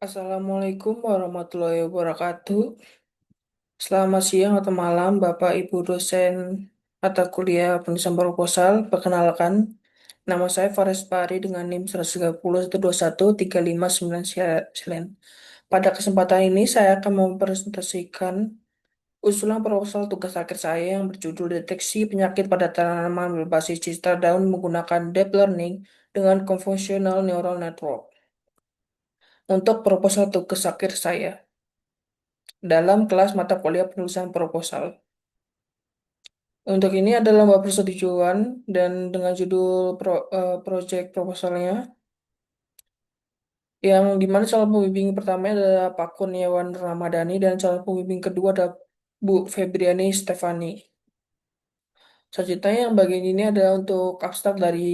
Assalamualaikum warahmatullahi wabarakatuh. Selamat siang atau malam, Bapak Ibu dosen mata kuliah penulisan proposal. Perkenalkan, nama saya Faris Pari dengan NIM 130.121.359 Pada kesempatan ini, saya akan mempresentasikan usulan proposal tugas akhir saya yang berjudul Deteksi Penyakit pada Tanaman Berbasis Citra Daun menggunakan Deep Learning dengan Convolutional Neural Network. Untuk proposal tugas akhir saya dalam kelas mata kuliah penulisan proposal. Untuk ini ada lomba persetujuan dan dengan judul project proposalnya yang dimana calon pembimbing pertama adalah Pak Kurniawan Ramadhani dan calon pembimbing kedua ada Bu Febriani Stefani. Selanjutnya yang bagian ini adalah untuk abstrak dari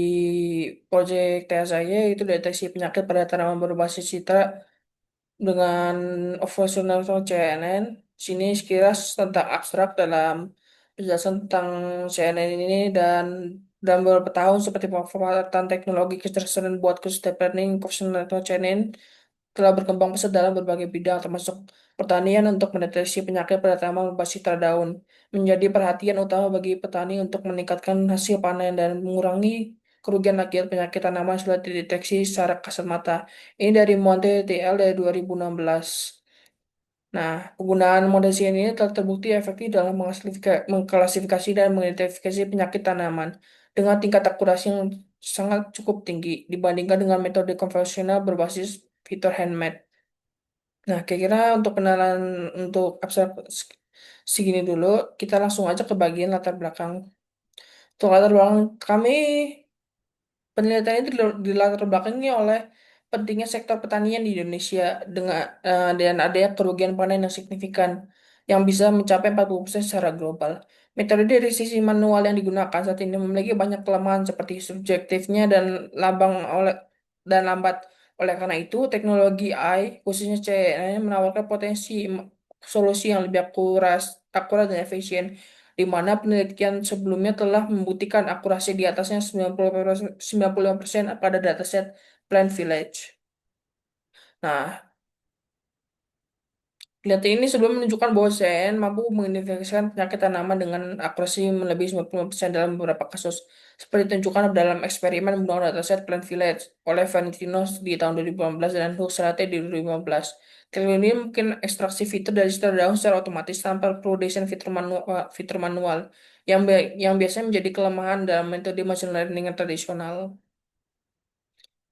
proyek TA saya yaitu deteksi penyakit pada tanaman berbasis citra dengan operasional CNN. Sini sekilas tentang abstrak dalam penjelasan tentang CNN ini dan dalam beberapa tahun seperti pemanfaatan teknologi kecerdasan buat khusus deep learning, operasional CNN telah berkembang pesat dalam berbagai bidang termasuk pertanian untuk mendeteksi penyakit pada tanaman berbasis citra daun menjadi perhatian utama bagi petani untuk meningkatkan hasil panen dan mengurangi kerugian akibat penyakit tanaman sudah dideteksi secara kasat mata. Ini dari Monte TL dari 2016. Nah, penggunaan model CNN ini telah terbukti efektif dalam mengklasifikasi dan mengidentifikasi penyakit tanaman dengan tingkat akurasi yang sangat cukup tinggi dibandingkan dengan metode konvensional berbasis fitur handmade. Nah, kira-kira untuk kenalan untuk abstrak segini dulu, kita langsung aja ke bagian latar belakang. Untuk latar belakang kami penelitian ini dilatar belakangi oleh pentingnya sektor pertanian di Indonesia dan adanya kerugian panen yang signifikan yang bisa mencapai 40% secara global. Metode dari sisi manual yang digunakan saat ini memiliki banyak kelemahan seperti subjektifnya dan lambat. Oleh karena itu, teknologi AI, khususnya CNN, menawarkan potensi solusi yang lebih akurat dan efisien di mana penelitian sebelumnya telah membuktikan akurasi di atasnya 95% pada dataset Plant Village. Nah, penelitian ini sebelum menunjukkan bahwa CN mampu mengidentifikasikan penyakit tanaman dengan akurasi melebihi 95% dalam beberapa kasus, seperti ditunjukkan dalam eksperimen menggunakan dataset Plant Village oleh Valentino di tahun 2015 dan Huxley di 2015. Teknologi ini mungkin ekstraksi fitur dari secara daun secara otomatis tanpa perlu desain fitur manual yang biasanya menjadi kelemahan dalam metode machine learning yang tradisional.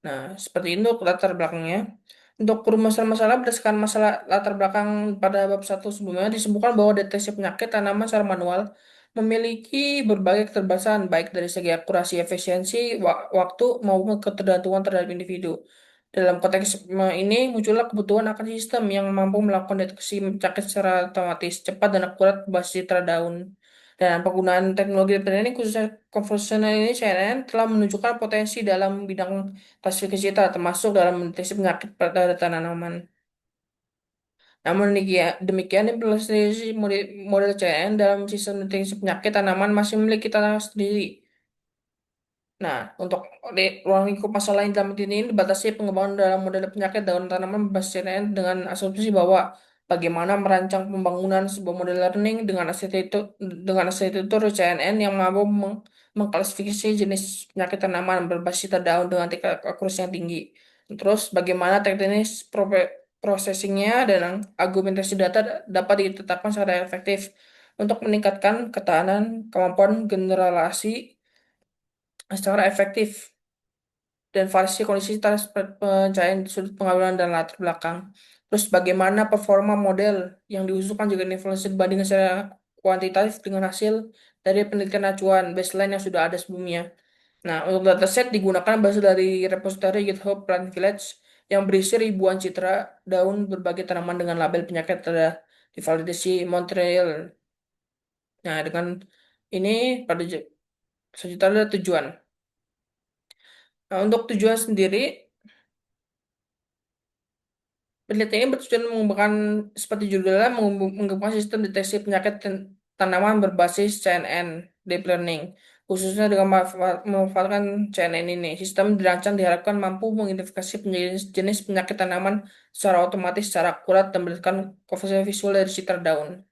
Nah, seperti itu latar belakangnya. Untuk permasalahan masalah berdasarkan masalah latar belakang pada bab satu sebelumnya disebutkan bahwa deteksi penyakit tanaman secara manual memiliki berbagai keterbatasan baik dari segi akurasi, efisiensi, waktu maupun ketergantungan terhadap individu. Dalam konteks ini muncullah kebutuhan akan sistem yang mampu melakukan deteksi penyakit secara otomatis, cepat dan akurat berbasis citra daun. Dan penggunaan teknologi ini khususnya konvensional ini CNN telah menunjukkan potensi dalam bidang klasifikasi citra termasuk dalam mendeteksi penyakit pada tanaman. Namun demikian implementasi model CN dalam sistem deteksi penyakit tanaman masih memiliki tantangan sendiri. Nah, untuk ruang lingkup masalah yang dalam ini dibatasi pengembangan dalam model penyakit daun tanaman berbasis CNN dengan asumsi bahwa bagaimana merancang pembangunan sebuah model learning dengan arsitektur CNN yang mampu mengklasifikasi jenis penyakit tanaman berbasis daun dengan tingkat akurasi yang tinggi. Terus, bagaimana teknis processingnya dan argumentasi data dapat ditetapkan secara efektif untuk meningkatkan ketahanan kemampuan generalisasi secara efektif dan variasi kondisi tas pencahayaan di sudut pengambilan dan latar belakang. Terus bagaimana performa model yang diusulkan juga influencer dibandingkan secara kuantitatif dengan hasil dari penelitian acuan baseline yang sudah ada sebelumnya. Nah, untuk dataset digunakan berasal dari repository GitHub Plant Village yang berisi ribuan citra daun berbagai tanaman dengan label penyakit ada divalidasi Montreal. Nah, dengan ini sejuta ada tujuan. Nah, untuk tujuan sendiri, penelitian ini bertujuan mengembangkan seperti judulnya mengembangkan sistem deteksi penyakit tanaman berbasis CNN Deep Learning Khususnya dengan memanfaatkan CNN ini. Sistem dirancang diharapkan mampu mengidentifikasi jenis penyakit tanaman secara otomatis, secara akurat, dan berdasarkan komposisi visual dari citra daun.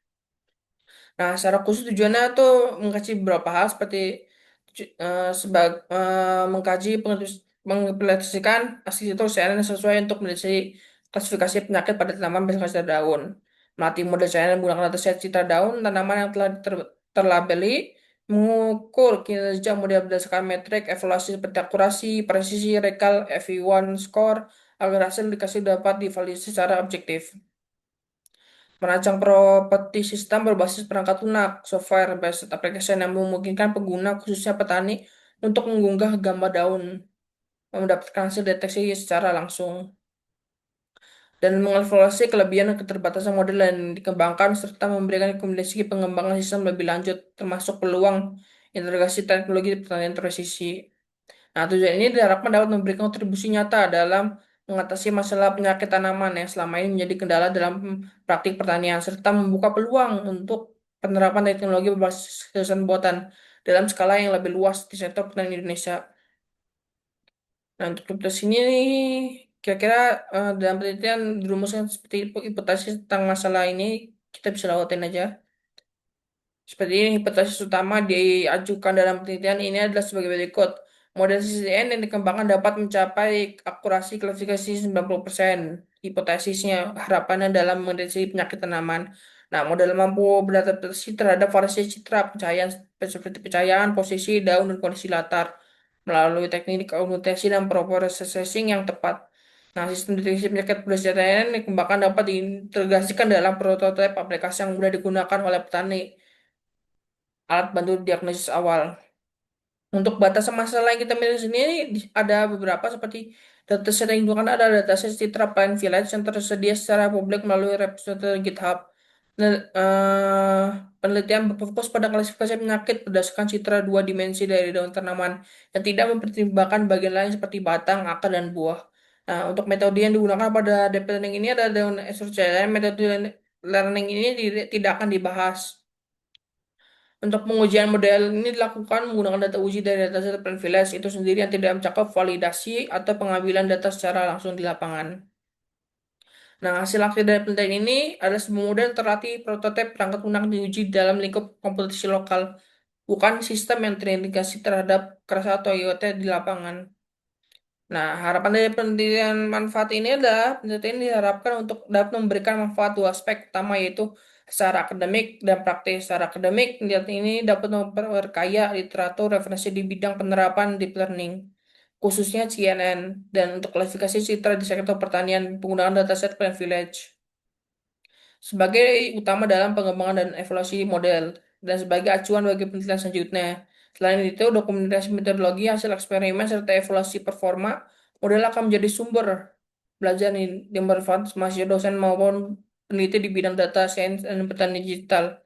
Nah, secara khusus tujuannya tuh mengkaji beberapa hal seperti mengkaji mengimplementasikan aksi itu CNN yang sesuai untuk mendeteksi klasifikasi penyakit pada tanaman berdasarkan citra daun. Melatih model CNN menggunakan dataset citra daun tanaman yang telah terlabeli, mengukur kinerja model berdasarkan metrik evaluasi seperti akurasi, presisi, rekal, FE1 score, agar hasil dikasih dapat divalidasi secara objektif. Merancang properti sistem berbasis perangkat lunak, software-based application yang memungkinkan pengguna, khususnya petani, untuk mengunggah gambar daun, mendapatkan hasil deteksi secara langsung, dan mengevaluasi kelebihan dan keterbatasan model yang dikembangkan, serta memberikan rekomendasi pengembangan sistem lebih lanjut, termasuk peluang integrasi teknologi pertanian presisi. Nah, tujuan ini diharapkan dapat memberikan kontribusi nyata dalam mengatasi masalah penyakit tanaman yang selama ini menjadi kendala dalam praktik pertanian, serta membuka peluang untuk penerapan teknologi berbasis kecerdasan buatan dalam skala yang lebih luas di sektor pertanian Indonesia. Nah, untuk hipotesi ini kira-kira dalam penelitian dirumuskan seperti hipotesis tentang masalah ini, kita bisa lewatin aja. Seperti ini, hipotesis utama diajukan dalam penelitian ini adalah sebagai berikut. Model CCN yang dikembangkan dapat mencapai akurasi klasifikasi 90%. Hipotesisnya harapannya dalam mendeteksi penyakit tanaman. Nah, model mampu beradaptasi terhadap variasi citra pencahayaan seperti pencahayaan, posisi daun, dan kondisi latar melalui teknik augmentasi dan processing yang tepat. Nah, sistem deteksi penyakit pada CCN dikembangkan dapat diintegrasikan dalam prototipe aplikasi yang mudah digunakan oleh petani alat bantu diagnosis awal. Untuk batasan masalah yang kita miliki sendiri ada beberapa seperti dataset yang digunakan ada dataset Citra Pine Village yang tersedia secara publik melalui repository GitHub. Penelitian berfokus pada klasifikasi penyakit berdasarkan citra dua dimensi dari daun tanaman yang tidak mempertimbangkan bagian lain seperti batang, akar, dan buah. Nah, untuk metode yang digunakan pada deep learning ini ada daun SRCM. Metode learning ini tidak akan dibahas. Untuk pengujian model ini dilakukan menggunakan data uji dari dataset privilege itu sendiri yang tidak mencakup validasi atau pengambilan data secara langsung di lapangan. Nah, hasil akhir dari penelitian ini adalah sebuah model terlatih prototipe perangkat lunak diuji dalam lingkup komputasi lokal, bukan sistem yang terintegrasi terhadap keras atau IoT di lapangan. Nah, harapan dari penelitian manfaat ini adalah penelitian ini diharapkan untuk dapat memberikan manfaat dua aspek utama yaitu secara akademik dan praktis. Secara akademik, penelitian ini dapat memperkaya literatur referensi di bidang penerapan deep learning, khususnya CNN, dan untuk kualifikasi citra di sektor pertanian penggunaan dataset Village sebagai utama dalam pengembangan dan evaluasi model dan sebagai acuan bagi penelitian selanjutnya. Selain itu, dokumentasi metodologi, hasil eksperimen, serta evaluasi performa model akan menjadi sumber belajar yang bermanfaat mahasiswa dosen maupun peneliti di bidang data science dan pertanian digital.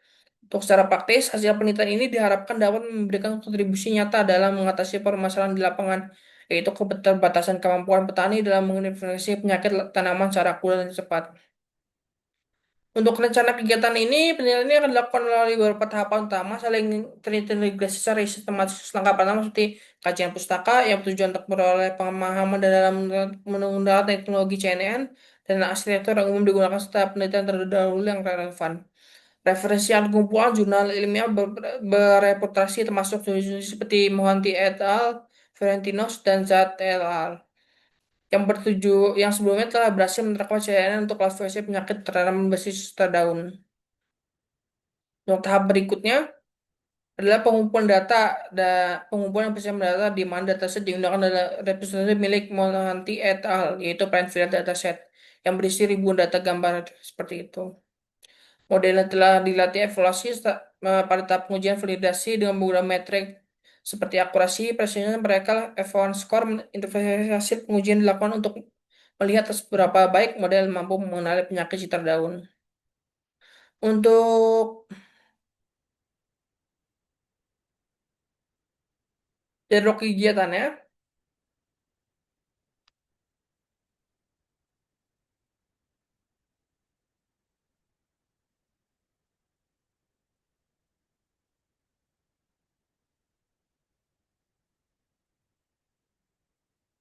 Untuk secara praktis, hasil penelitian ini diharapkan dapat memberikan kontribusi nyata dalam mengatasi permasalahan di lapangan, yaitu keterbatasan kemampuan petani dalam mengidentifikasi penyakit tanaman secara akurat dan cepat. Untuk rencana kegiatan ini, penilaian ini akan dilakukan melalui beberapa tahapan utama, saling terintegrasi secara sistematis. Langkah pertama seperti kajian pustaka yang bertujuan untuk memperoleh pemahaman dalam menggunakan teknologi CNN dan arsitektur yang umum digunakan serta penelitian terdahulu yang relevan. Referensi yang kumpulan jurnal ilmiah bereputasi termasuk jurnal seperti Mohanty et al., Ferentinos, dan Zat et al. Yang sebelumnya telah berhasil menerapkan CNN untuk klasifikasi penyakit tanaman berbasis daun. Untuk tahap berikutnya adalah pengumpulan data pengumpulan persiapan data di mana dataset digunakan adalah repository milik Mohanty et al. Yaitu Plainfield Dataset yang berisi ribuan data gambar seperti itu. Modelnya telah dilatih evaluasi pada tahap pengujian validasi dengan menggunakan metrik seperti akurasi, precision, mereka F1 score, interpretasi hasil pengujian dilakukan untuk melihat seberapa baik model mampu mengenali penyakit citra daun. Untuk jadwal kegiatannya,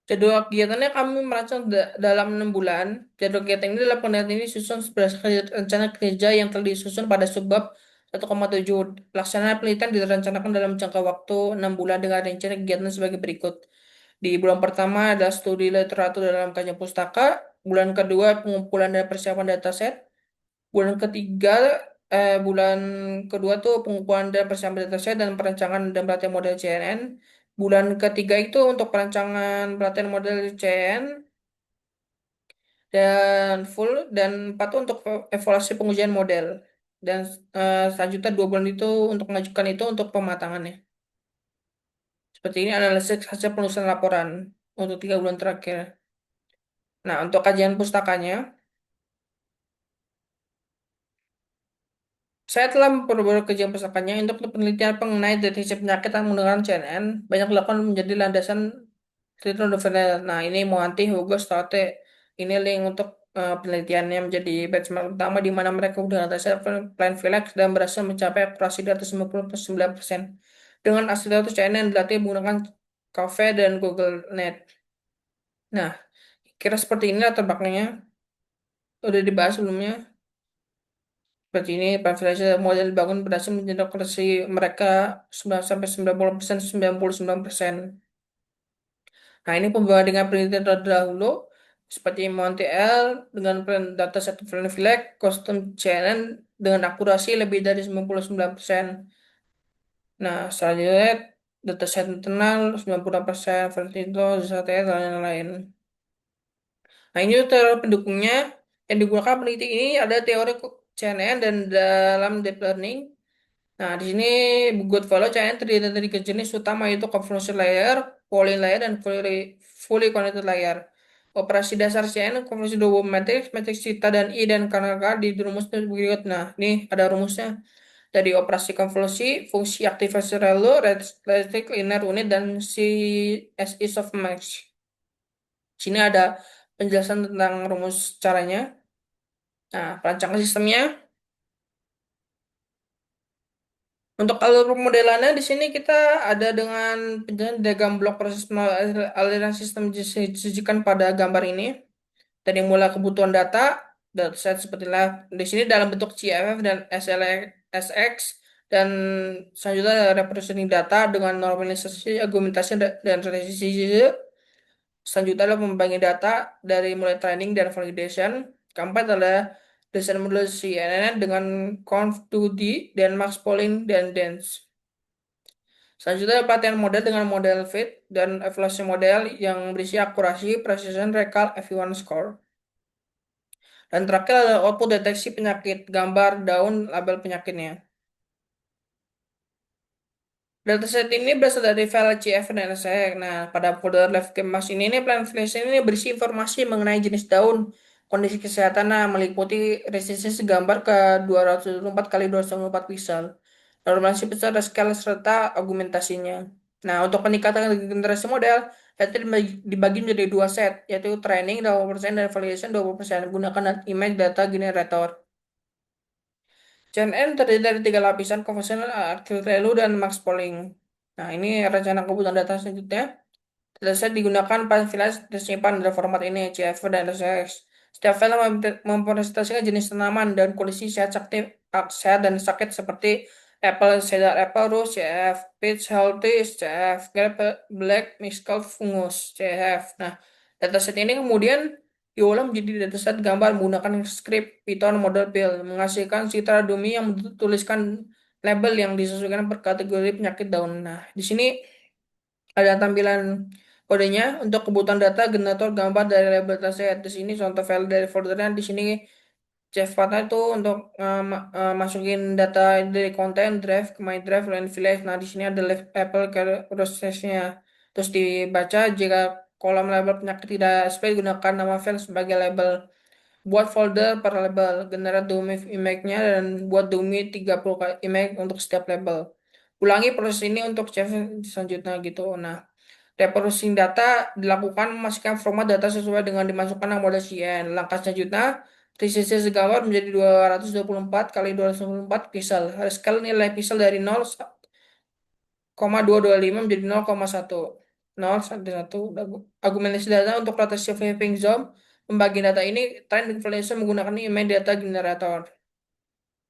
Jadwal kegiatannya kami merancang dalam 6 bulan. Jadwal kegiatan ini dalam penelitian ini disusun berdasarkan rencana kerja yang telah disusun pada subbab 1,7. Pelaksanaan penelitian direncanakan dalam jangka waktu 6 bulan dengan rencana kegiatan sebagai berikut. Di bulan pertama ada studi literatur dalam kajian pustaka. Bulan kedua pengumpulan dan persiapan dataset. Bulan ketiga, bulan kedua tuh pengumpulan dan persiapan dataset dan perancangan dan pelatihan model CNN. Bulan ketiga itu untuk perancangan pelatihan model CN dan full, dan empat tuh untuk evaluasi pengujian model. Dan selanjutnya 2 bulan itu untuk mengajukan itu untuk pematangannya. Seperti ini analisis hasil penulisan laporan untuk 3 bulan terakhir. Nah, untuk kajian pustakanya, saya telah memperbarui kajian pustakanya untuk penelitian mengenai deteksi penyakit yang menggunakan CNN. Banyak dilakukan menjadi landasan Triton Novel. Nah, ini Mohanty, Hugo, Stoute. Ini link untuk penelitiannya menjadi benchmark utama di mana mereka menggunakan dasar Plain Vilex dan berhasil mencapai akurasi di atas 99%. Dengan akselerator CNN dilatih menggunakan Cove dan Google Net. Nah, kira seperti ini latar belakangnya. Udah dibahas sebelumnya. Seperti ini, privilege model dibangun berhasil menjadi akurasi mereka 9 sampai 90%, 99%. Nah, ini pembandingan penelitian terdahulu seperti Monty L dengan dataset Flag, custom CNN dengan akurasi lebih dari 99%. Nah, selanjutnya dataset internal 90%, Vertito, ZTE, dan lain-lain. Nah, ini teori pendukungnya yang digunakan peneliti ini ada teori CNN dan dalam deep learning. Nah, di sini good value CN terdiri dari 3 jenis utama yaitu convolution layer, polling layer, dan fully connected layer. Operasi dasar CN, konvolusi dua matriks, matriks Theta dan I dan Kanaka dirumus berikut. Nah, ini ada rumusnya. Dari operasi konvolusi, fungsi aktivasi relu, realistic linear unit, dan CSI softmax. Sini ada penjelasan tentang rumus caranya. Nah, perancangan sistemnya. Untuk alur pemodelannya di sini kita ada dengan penjelasan diagram blok proses aliran sistem disajikan pada gambar ini. Dari mulai kebutuhan data, dataset seperti di sini dalam bentuk CFF dan SLX, dan selanjutnya ada representing data dengan normalisasi, argumentasi, dan resisi. Selanjutnya adalah membagi data dari mulai training dan validation. Keempat adalah desain model CNN dengan conv2D dan max polling dan dense. Selanjutnya ada pelatihan model dengan model fit dan evaluasi model yang berisi akurasi, precision, recall, everyone score. Dan terakhir adalah output deteksi penyakit, gambar, daun, label penyakitnya. Dataset ini berasal dari file CF dan SX. Nah, pada folder left kemas ini plan filtration ini berisi informasi mengenai jenis daun, kondisi kesehatan, nah, meliputi resistisi gambar ke 224 kali 224 pixel, normalisasi besar skala serta argumentasinya. Nah, untuk peningkatan generasi model, data dibagi menjadi 2 set, yaitu training 20% dan validation 20%, gunakan image data generator. CNN terdiri dari 3 lapisan, konvensional, active value, dan max polling. Nah, ini rencana kebutuhan data selanjutnya. Dataset digunakan pada file tersimpan dalam format ini, CSV dan SX. Setiap file mempresentasikan jenis tanaman dan kondisi sehat dan sakit seperti apple, cedar apple, rose, CF, peach, healthy, CF, grape, black, mixed fungus, CF. Nah, dataset ini kemudian diolah menjadi dataset gambar menggunakan script Python model build, menghasilkan citra dummy yang tuliskan label yang disesuaikan per kategori penyakit daun. Nah, di sini ada tampilan kodenya untuk kebutuhan data generator gambar dari label dataset. Di sini contoh file dari foldernya. Di sini Chef Partner itu untuk masukin data dari konten drive ke my drive lain village. Nah, di sini ada label prosesnya. Terus dibaca jika kolom label penyakit tidak sesuai, gunakan nama file sebagai label. Buat folder per label, generate dummy image-nya, dan buat dummy 30 kali image untuk setiap label. Ulangi proses ini untuk chef selanjutnya gitu. Nah, reprocessing data dilakukan memastikan format data sesuai dengan dimasukkan nama model CN. Langkah selanjutnya, resistance gambar menjadi 224 kali 224 pixel. Scale nilai pixel dari 0,225 menjadi 0,1. nol sampai satu. Argumentasi data untuk rotasi Vaping Zone. Pembagian data ini trend inflation menggunakan image data generator.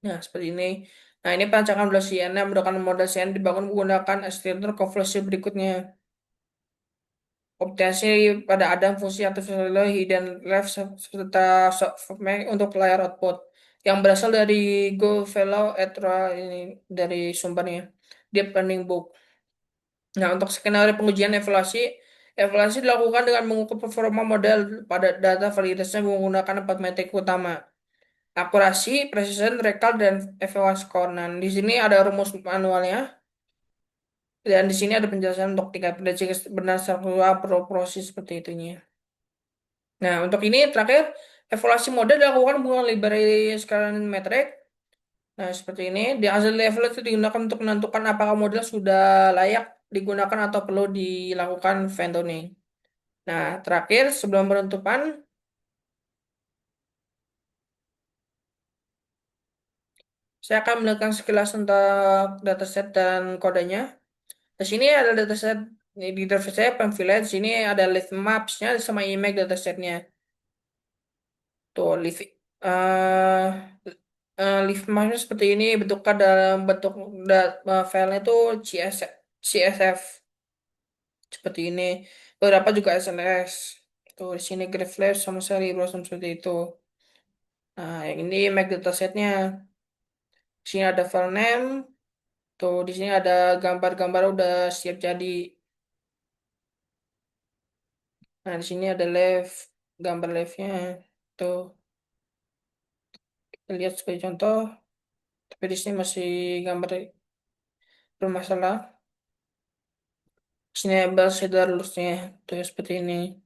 Nah, seperti ini. Nah, ini perancangan model CNN yang menggunakan model CNN dibangun menggunakan estimator konvolusi berikutnya. Optimasi pada Adam fungsi artificial hidden left serta softmax untuk layar output yang berasal dari Goodfellow et al. Ini dari sumbernya Deep Learning Book. Nah, untuk skenario pengujian evaluasi, evaluasi dilakukan dengan mengukur performa model pada data validitasnya menggunakan 4 metrik utama. Akurasi, precision, recall, dan evaluasi score. Nah, di sini ada rumus manualnya, dan di sini ada penjelasan untuk tingkat prediksi benar sebuah proses seperti itunya. Nah, untuk ini terakhir, evaluasi model dilakukan menggunakan library scaling metric. Nah, seperti ini. Di hasil level itu digunakan untuk menentukan apakah model sudah layak digunakan atau perlu dilakukan fine tuning. Nah, terakhir sebelum penutupan, saya akan menjelaskan sekilas tentang dataset dan kodenya. Di sini ada dataset di dataset saya pamphlet. Di sini ada list maps-nya sama image datasetnya. Tuh, eh list mapsnya seperti ini bentuknya dalam bentuk filenya itu CSF seperti ini. Beberapa juga SLS. Tuh di sini graph flash sama seri blossom seperti itu. Nah, yang ini image datasetnya. Di sini ada file name. Tuh di sini ada gambar-gambar udah siap jadi. Nah, di sini ada live gambar live-nya. Tuh, kita lihat sebagai contoh. Tapi di sini masih gambar bermasalah. Di sini ada shader lulusnya. Tuh seperti ini.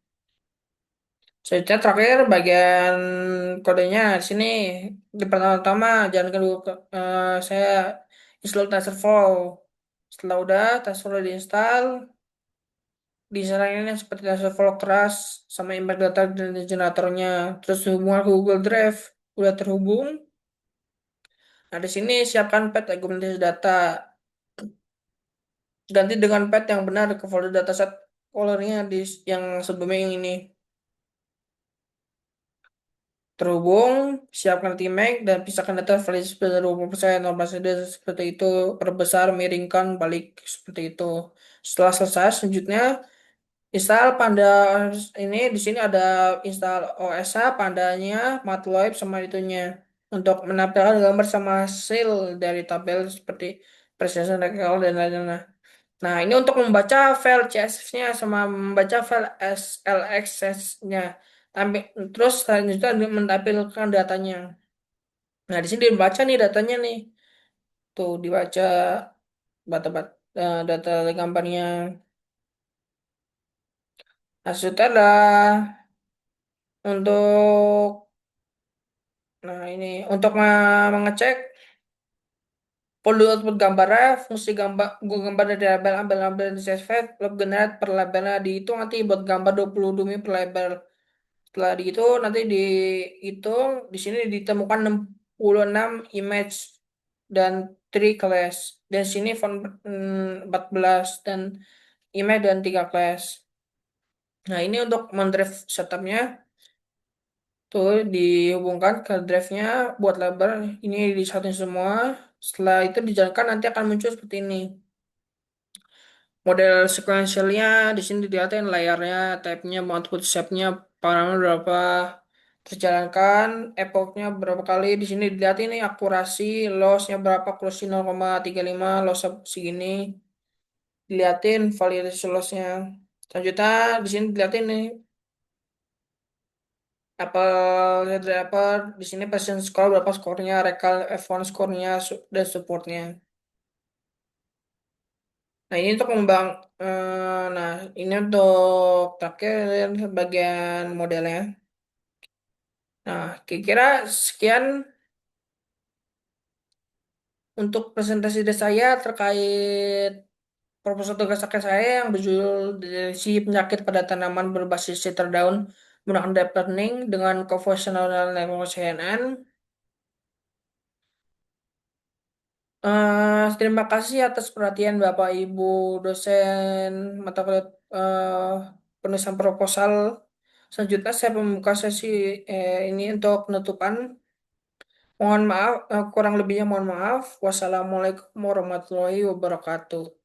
Selanjutnya terakhir bagian kodenya di sini di pertama-tama jangan kedua saya install TensorFlow. Setelah udah TensorFlow diinstal, desainnya seperti TensorFlow keras sama impact data dan generatornya. Terus hubungan ke Google Drive udah terhubung. Nah, di sini siapkan path argumentasi data. Ganti dengan path yang benar ke folder dataset foldernya di yang sebelumnya yang ini. Terhubung, siapkan Tmag dan pisahkan data valid sebesar 20%, normalisasi data seperti itu, perbesar, miringkan, balik seperti itu. Setelah selesai, selanjutnya install Panda ini di sini ada install OSH, Pandanya, Matplotlib sama itunya untuk menampilkan gambar sama hasil dari tabel seperti precision recall dan lain-lain. Nah, ini untuk membaca file CSV-nya sama membaca file SLXS-nya. Terus selanjutnya menampilkan datanya. Nah, di sini dibaca nih datanya nih. Tuh, dibaca data gambarnya. Nah, selanjutnya adalah untuk ini untuk mengecek folder output gambarnya, fungsi gambar dari label-label di CSV, log generate per labelnya dihitung nanti buat gambar 20 dumi per label. Setelah itu nanti dihitung di sini ditemukan 66 image dan 3 class. Dan sini font 14 dan image dan 3 class. Nah, ini untuk mendrive setupnya tuh dihubungkan ke drive-nya buat label ini disatuin semua. Setelah itu dijalankan nanti akan muncul seperti ini. Model sequentialnya di sini dilihatin layarnya, type-nya, output shape-nya, parameter berapa terjalankan, epochnya berapa kali. Di sini dilihat ini akurasi, loss-nya berapa, akurasi 0,35, loss segini. Dilihatin validasi loss-nya. Selanjutnya di sini dilihatin nih Apple Driver di sini present score berapa skornya, recall F1 skornya dan supportnya. Nah, ini untuk nah ini untuk terakhir bagian modelnya. Nah, kira-kira sekian untuk presentasi dari saya terkait proposal tugas akhir saya yang berjudul Deteksi Penyakit pada Tanaman Berbasis Citar Daun menggunakan Deep Learning dengan Convolutional Network CNN. Terima kasih atas perhatian Bapak Ibu dosen mata kuliah penulisan proposal. Selanjutnya saya membuka sesi ini untuk penutupan. Mohon maaf, kurang lebihnya mohon maaf. Wassalamualaikum warahmatullahi wabarakatuh.